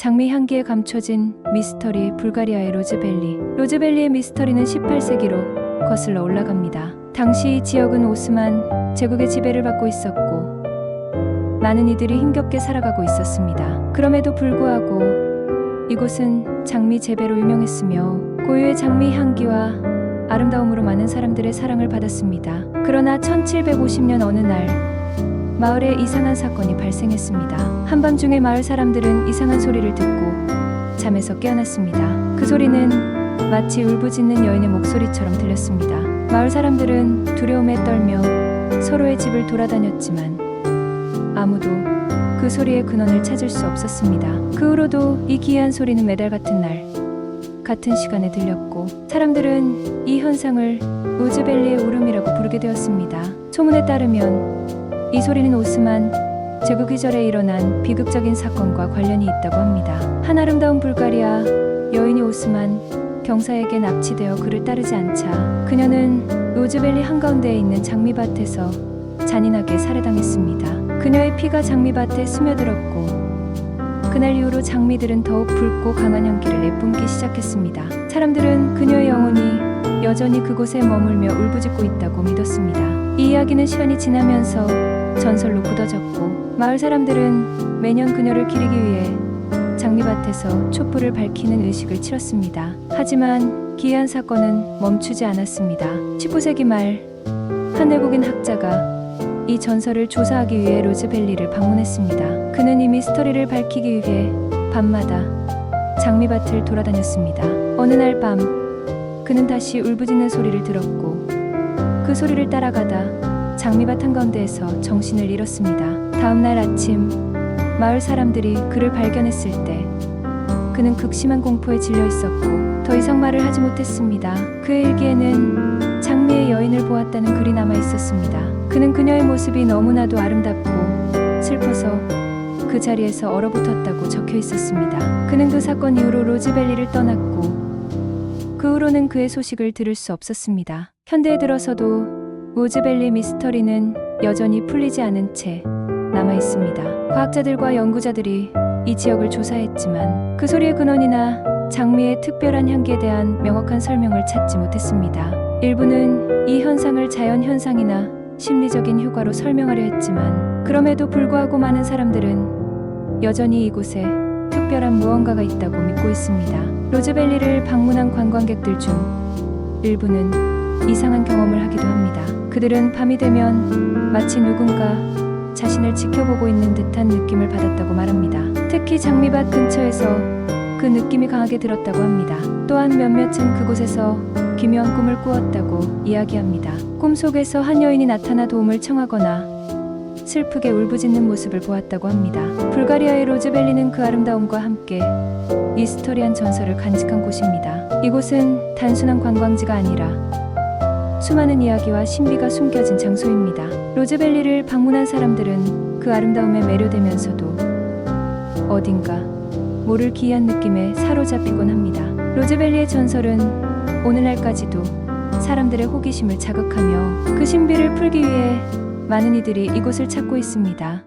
장미 향기에 감춰진 미스터리 불가리아의 로즈밸리. 로즈밸리의 미스터리는 18세기로 거슬러 올라갑니다. 당시 이 지역은 오스만 제국의 지배를 받고 있었고 많은 이들이 힘겹게 살아가고 있었습니다. 그럼에도 불구하고 이곳은 장미 재배로 유명했으며 고유의 장미 향기와 아름다움으로 많은 사람들의 사랑을 받았습니다. 그러나 1750년 어느 날 마을에 이상한 사건이 발생했습니다. 한밤중에 마을 사람들은 이상한 소리를 듣고 잠에서 깨어났습니다. 그 소리는 마치 울부짖는 여인의 목소리처럼 들렸습니다. 마을 사람들은 두려움에 떨며 서로의 집을 돌아다녔지만 아무도 그 소리의 근원을 찾을 수 없었습니다. 그 후로도 이 기이한 소리는 매달 같은 날 같은 시간에 들렸고 사람들은 이 현상을 로즈밸리의 울음이라고 부르게 되었습니다. 소문에 따르면 이 소리는 오스만 제국 이전에 일어난 비극적인 사건과 관련이 있다고 합니다. 한 아름다운 불가리아 여인이 오스만 경사에게 납치되어 그를 따르지 않자 그녀는 로즈밸리 한가운데에 있는 장미밭에서 잔인하게 살해당했습니다. 그녀의 피가 장미밭에 스며들었고 그날 이후로 장미들은 더욱 붉고 강한 향기를 내뿜기 시작했습니다. 사람들은 그녀의 영혼이 여전히 그곳에 머물며 울부짖고 있다고 믿었습니다. 이 이야기는 시간이 지나면서 전설로 굳어졌고 마을 사람들은 매년 그녀를 기리기 위해 장미밭에서 촛불을 밝히는 의식을 치렀습니다. 하지만 기이한 사건은 멈추지 않았습니다. 19세기 말 한 외국인 학자가 이 전설을 조사하기 위해 로즈밸리를 방문했습니다. 그는 이 미스터리를 밝히기 위해 밤마다 장미밭을 돌아다녔습니다. 어느 날 밤 그는 다시 울부짖는 소리를 들었고 그 소리를 따라가다 장미밭 한가운데에서 정신을 잃었습니다. 다음 날 아침 마을 사람들이 그를 발견했을 때 그는 극심한 공포에 질려 있었고 더 이상 말을 하지 못했습니다. 그의 일기에는 장미의 여인을 보았다는 글이 남아 있었습니다. 그는 그녀의 모습이 너무나도 아름답고 슬퍼서 그 자리에서 얼어붙었다고 적혀 있었습니다. 그는 그 사건 이후로 로즈밸리를 떠났고 그 후로는 그의 소식을 들을 수 없었습니다. 현대에 들어서도 로즈밸리 미스터리는 여전히 풀리지 않은 채 남아 있습니다. 과학자들과 연구자들이 이 지역을 조사했지만 그 소리의 근원이나 장미의 특별한 향기에 대한 명확한 설명을 찾지 못했습니다. 일부는 이 현상을 자연 현상이나 심리적인 효과로 설명하려 했지만 그럼에도 불구하고 많은 사람들은 여전히 이곳에 특별한 무언가가 있다고 믿고 있습니다. 로즈밸리를 방문한 관광객들 중 일부는 이상한 경험을 하기도 합니다. 그들은 밤이 되면 마치 누군가 자신을 지켜보고 있는 듯한 느낌을 받았다고 말합니다. 특히 장미밭 근처에서 그 느낌이 강하게 들었다고 합니다. 또한 몇몇은 그곳에서 기묘한 꿈을 꾸었다고 이야기합니다. 꿈속에서 한 여인이 나타나 도움을 청하거나 슬프게 울부짖는 모습을 보았다고 합니다. 불가리아의 로즈밸리는 그 아름다움과 함께 미스터리한 전설을 간직한 곳입니다. 이곳은 단순한 관광지가 아니라 수많은 이야기와 신비가 숨겨진 장소입니다. 로즈밸리를 방문한 사람들은 그 아름다움에 매료되면서도 어딘가 모를 기이한 느낌에 사로잡히곤 합니다. 로즈밸리의 전설은 오늘날까지도 사람들의 호기심을 자극하며 그 신비를 풀기 위해 많은 이들이 이곳을 찾고 있습니다.